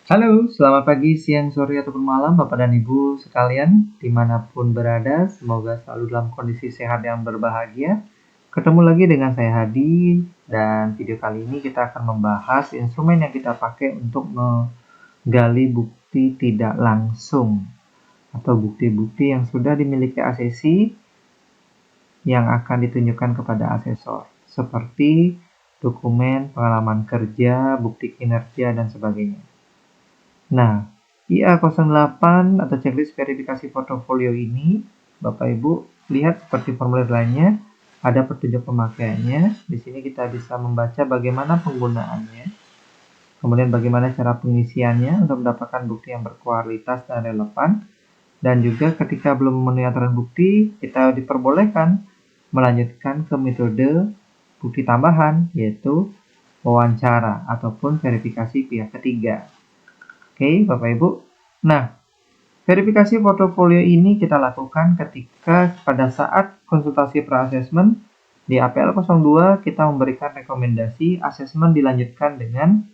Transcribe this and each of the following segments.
Halo, selamat pagi, siang, sore, ataupun malam Bapak dan Ibu sekalian, dimanapun berada, semoga selalu dalam kondisi sehat yang berbahagia. Ketemu lagi dengan saya Hadi, dan video kali ini kita akan membahas instrumen yang kita pakai untuk menggali bukti tidak langsung, atau bukti-bukti yang sudah dimiliki asesi yang akan ditunjukkan kepada asesor, seperti dokumen, pengalaman kerja, bukti kinerja, dan sebagainya. Nah, IA08 atau checklist verifikasi portofolio ini, Bapak Ibu lihat seperti formulir lainnya, ada petunjuk pemakaiannya. Di sini kita bisa membaca bagaimana penggunaannya, kemudian bagaimana cara pengisiannya untuk mendapatkan bukti yang berkualitas dan relevan, dan juga ketika belum memenuhi aturan bukti, kita diperbolehkan melanjutkan ke metode bukti tambahan, yaitu wawancara ataupun verifikasi pihak ketiga. Oke, Bapak Ibu. Nah, verifikasi portofolio ini kita lakukan ketika pada saat konsultasi pra-asesmen di APL 02 kita memberikan rekomendasi asesmen dilanjutkan dengan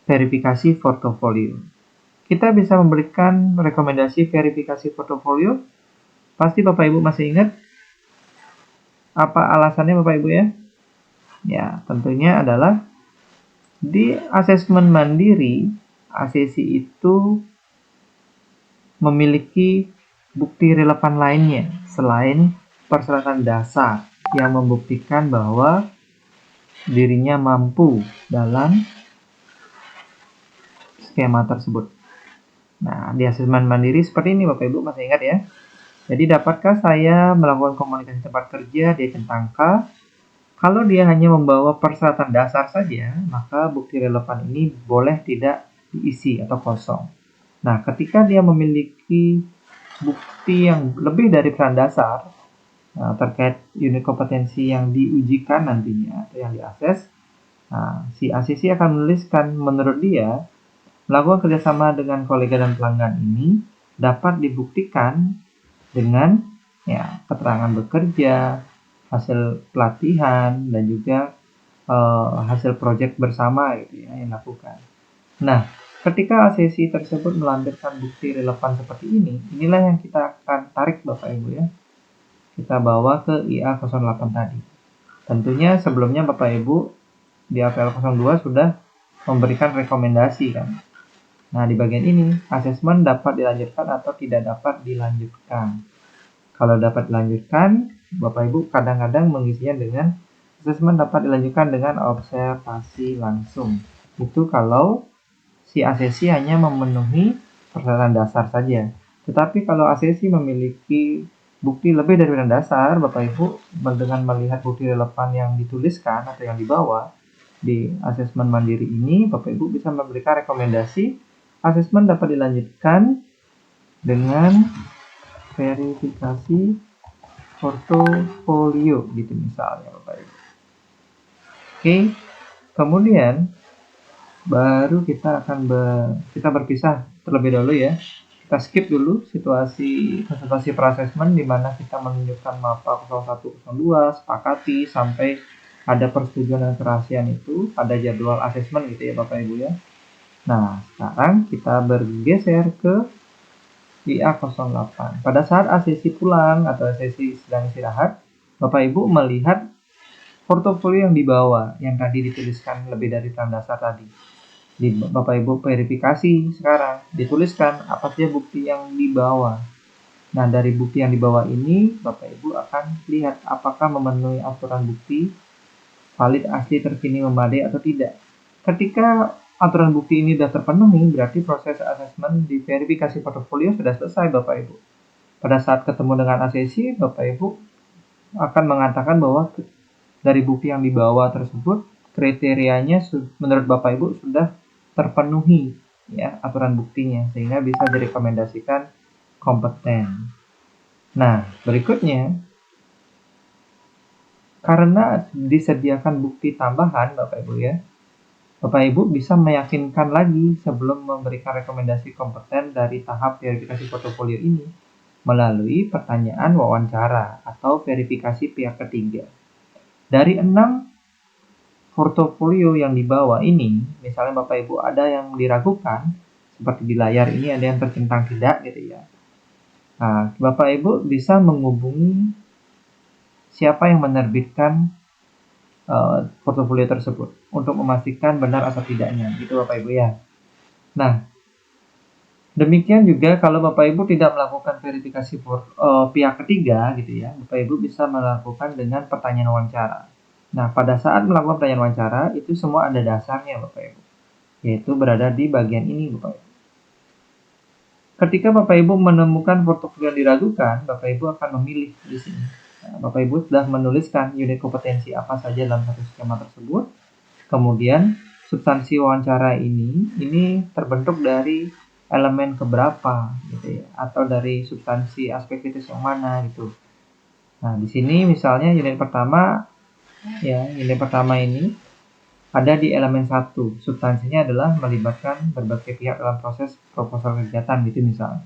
verifikasi portofolio. Kita bisa memberikan rekomendasi verifikasi portofolio. Pasti Bapak Ibu masih ingat apa alasannya Bapak Ibu ya? Ya, tentunya adalah di asesmen mandiri, asesi itu memiliki bukti relevan lainnya selain persyaratan dasar yang membuktikan bahwa dirinya mampu dalam skema tersebut. Nah, di asesmen mandiri seperti ini Bapak Ibu masih ingat ya? Jadi dapatkah saya melakukan komunikasi tempat kerja di tentang K? Kalau dia hanya membawa persyaratan dasar saja, maka bukti relevan ini boleh tidak diisi atau kosong. Nah, ketika dia memiliki bukti yang lebih dari peran dasar terkait unit kompetensi yang diujikan nantinya atau yang diakses, si ACC akan menuliskan menurut dia melakukan kerjasama dengan kolega dan pelanggan ini dapat dibuktikan dengan keterangan bekerja, hasil pelatihan, dan juga hasil proyek bersama gitu ya, yang dilakukan. Nah, ketika asesi tersebut melampirkan bukti relevan seperti ini, inilah yang kita akan tarik Bapak Ibu ya. Kita bawa ke IA08 tadi. Tentunya sebelumnya Bapak Ibu di APL 02 sudah memberikan rekomendasi kan. Nah, di bagian ini, asesmen dapat dilanjutkan atau tidak dapat dilanjutkan. Kalau dapat dilanjutkan, Bapak Ibu kadang-kadang mengisinya dengan asesmen dapat dilanjutkan dengan observasi langsung. Itu kalau si asesi hanya memenuhi persyaratan dasar saja. Tetapi kalau asesi memiliki bukti lebih dari persyaratan dasar, Bapak Ibu dengan melihat bukti relevan yang dituliskan atau yang dibawa di asesmen mandiri ini, Bapak Ibu bisa memberikan rekomendasi asesmen dapat dilanjutkan dengan verifikasi portofolio gitu misalnya Bapak Ibu. Oke, kemudian baru kita akan kita berpisah terlebih dahulu ya. Kita skip dulu situasi konsultasi pra-asesmen di mana kita menunjukkan mapa 0102, sepakati sampai ada persetujuan dan kerahasiaan itu pada jadwal asesmen gitu ya Bapak Ibu ya. Nah, sekarang kita bergeser ke IA08. Pada saat asesi pulang atau asesi sedang istirahat, Bapak Ibu melihat portofolio yang dibawa, yang tadi dituliskan lebih dari peran dasar tadi. Di Bapak Ibu verifikasi sekarang, dituliskan apa saja bukti yang dibawa. Nah, dari bukti yang dibawa ini, Bapak Ibu akan lihat apakah memenuhi aturan bukti, valid, asli, terkini, memadai atau tidak. Ketika aturan bukti ini sudah terpenuhi, berarti proses asesmen di verifikasi portofolio sudah selesai Bapak Ibu. Pada saat ketemu dengan asesi, Bapak Ibu akan mengatakan bahwa dari bukti yang dibawa tersebut, kriterianya menurut Bapak Ibu sudah terpenuhi ya aturan buktinya, sehingga bisa direkomendasikan kompeten. Nah, berikutnya, karena disediakan bukti tambahan Bapak Ibu ya, Bapak Ibu bisa meyakinkan lagi sebelum memberikan rekomendasi kompeten dari tahap verifikasi portofolio ini melalui pertanyaan wawancara atau verifikasi pihak ketiga. Dari 6 portofolio yang dibawa ini, misalnya Bapak Ibu ada yang diragukan, seperti di layar ini ada yang tercentang tidak gitu ya. Nah, Bapak Ibu bisa menghubungi siapa yang menerbitkan portofolio tersebut untuk memastikan benar atau tidaknya, gitu Bapak Ibu ya. Nah, demikian juga kalau Bapak Ibu tidak melakukan verifikasi pihak ketiga gitu ya, Bapak Ibu bisa melakukan dengan pertanyaan wawancara. Nah, pada saat melakukan pertanyaan wawancara itu semua ada dasarnya Bapak Ibu, yaitu berada di bagian ini Bapak Ibu. Ketika Bapak Ibu menemukan portofolio yang diragukan, Bapak Ibu akan memilih di sini. Nah, Bapak Ibu sudah menuliskan unit kompetensi apa saja dalam satu skema tersebut. Kemudian substansi wawancara ini terbentuk dari elemen keberapa gitu ya, atau dari substansi aspek kritis yang mana gitu. Nah, di sini misalnya unit pertama ini ada di elemen 1. Substansinya adalah melibatkan berbagai pihak dalam proses proposal kegiatan gitu misalnya.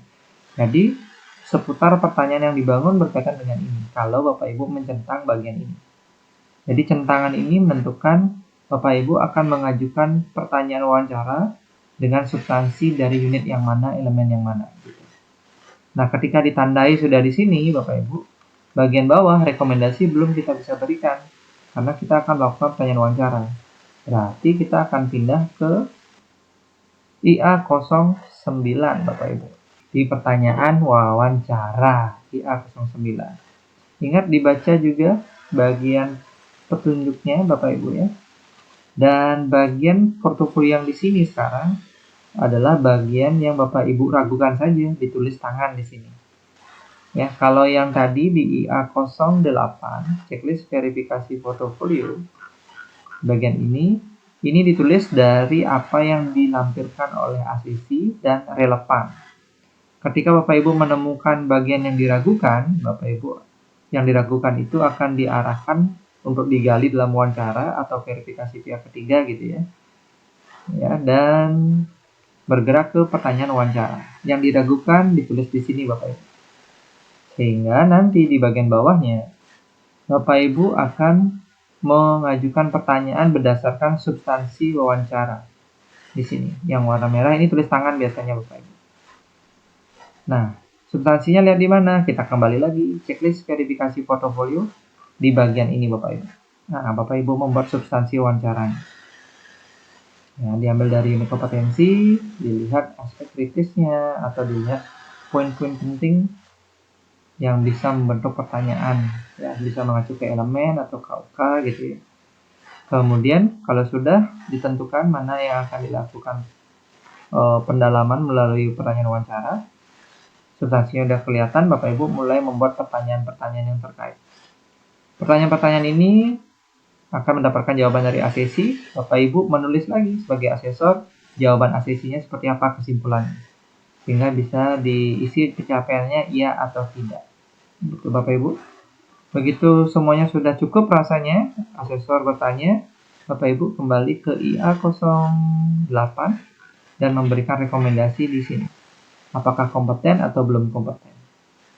Jadi, seputar pertanyaan yang dibangun berkaitan dengan ini. Kalau Bapak Ibu mencentang bagian ini. Jadi, centangan ini menentukan Bapak Ibu akan mengajukan pertanyaan wawancara dengan substansi dari unit yang mana, elemen yang mana. Gitu. Nah, ketika ditandai sudah di sini, Bapak Ibu, bagian bawah rekomendasi belum kita bisa berikan. Karena kita akan melakukan pertanyaan wawancara. Berarti kita akan pindah ke IA09 Bapak Ibu. Di pertanyaan wawancara IA09. Ingat dibaca juga bagian petunjuknya Bapak Ibu ya. Dan bagian portofolio yang di sini sekarang adalah bagian yang Bapak Ibu ragukan saja, ditulis tangan di sini. Ya, kalau yang tadi di IA08 checklist verifikasi portofolio bagian ini ditulis dari apa yang dilampirkan oleh asesi dan relevan. Ketika Bapak Ibu menemukan bagian yang diragukan, Bapak Ibu yang diragukan itu akan diarahkan untuk digali dalam wawancara atau verifikasi pihak ketiga gitu ya. Ya, dan bergerak ke pertanyaan wawancara. Yang diragukan ditulis di sini Bapak Ibu. Sehingga nanti di bagian bawahnya Bapak Ibu akan mengajukan pertanyaan berdasarkan substansi wawancara. Di sini, yang warna merah ini tulis tangan biasanya Bapak Ibu. Nah, substansinya lihat di mana? Kita kembali lagi checklist verifikasi portofolio di bagian ini Bapak Ibu. Nah, Bapak Ibu membuat substansi wawancaranya. Ya, diambil dari unit kompetensi, dilihat aspek kritisnya atau dilihat poin-poin penting yang bisa membentuk pertanyaan, ya bisa mengacu ke elemen atau KUK gitu ya. Kemudian kalau sudah ditentukan mana yang akan dilakukan pendalaman melalui pertanyaan wawancara, substansinya sudah kelihatan, Bapak Ibu mulai membuat pertanyaan-pertanyaan yang terkait. Pertanyaan-pertanyaan ini akan mendapatkan jawaban dari asesi. Bapak Ibu menulis lagi sebagai asesor jawaban asesinya seperti apa kesimpulannya, sehingga bisa diisi pencapaiannya iya atau tidak. Betul Bapak Ibu. Begitu semuanya sudah cukup rasanya, asesor bertanya, Bapak Ibu kembali ke IA08 dan memberikan rekomendasi di sini. Apakah kompeten atau belum kompeten.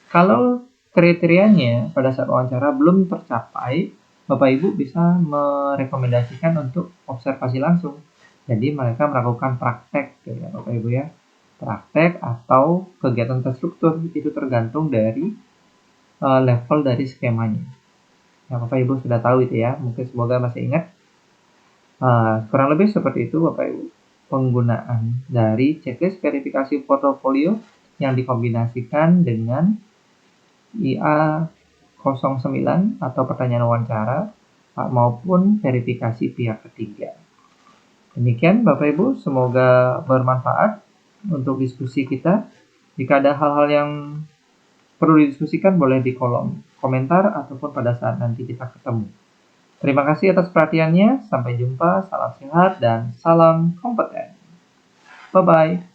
Kalau kriterianya pada saat wawancara belum tercapai, Bapak Ibu bisa merekomendasikan untuk observasi langsung. Jadi mereka melakukan praktek ya Bapak Ibu ya. Praktek atau kegiatan terstruktur itu tergantung dari level dari skemanya. Ya, Bapak Ibu sudah tahu itu ya, mungkin semoga masih ingat. Kurang lebih seperti itu Bapak Ibu penggunaan dari checklist verifikasi portofolio yang dikombinasikan dengan IA09 atau pertanyaan wawancara maupun verifikasi pihak ketiga. Demikian Bapak Ibu, semoga bermanfaat untuk diskusi kita. Jika ada hal-hal yang perlu didiskusikan boleh di kolom komentar ataupun pada saat nanti kita ketemu. Terima kasih atas perhatiannya. Sampai jumpa. Salam sehat dan salam kompeten. Bye-bye.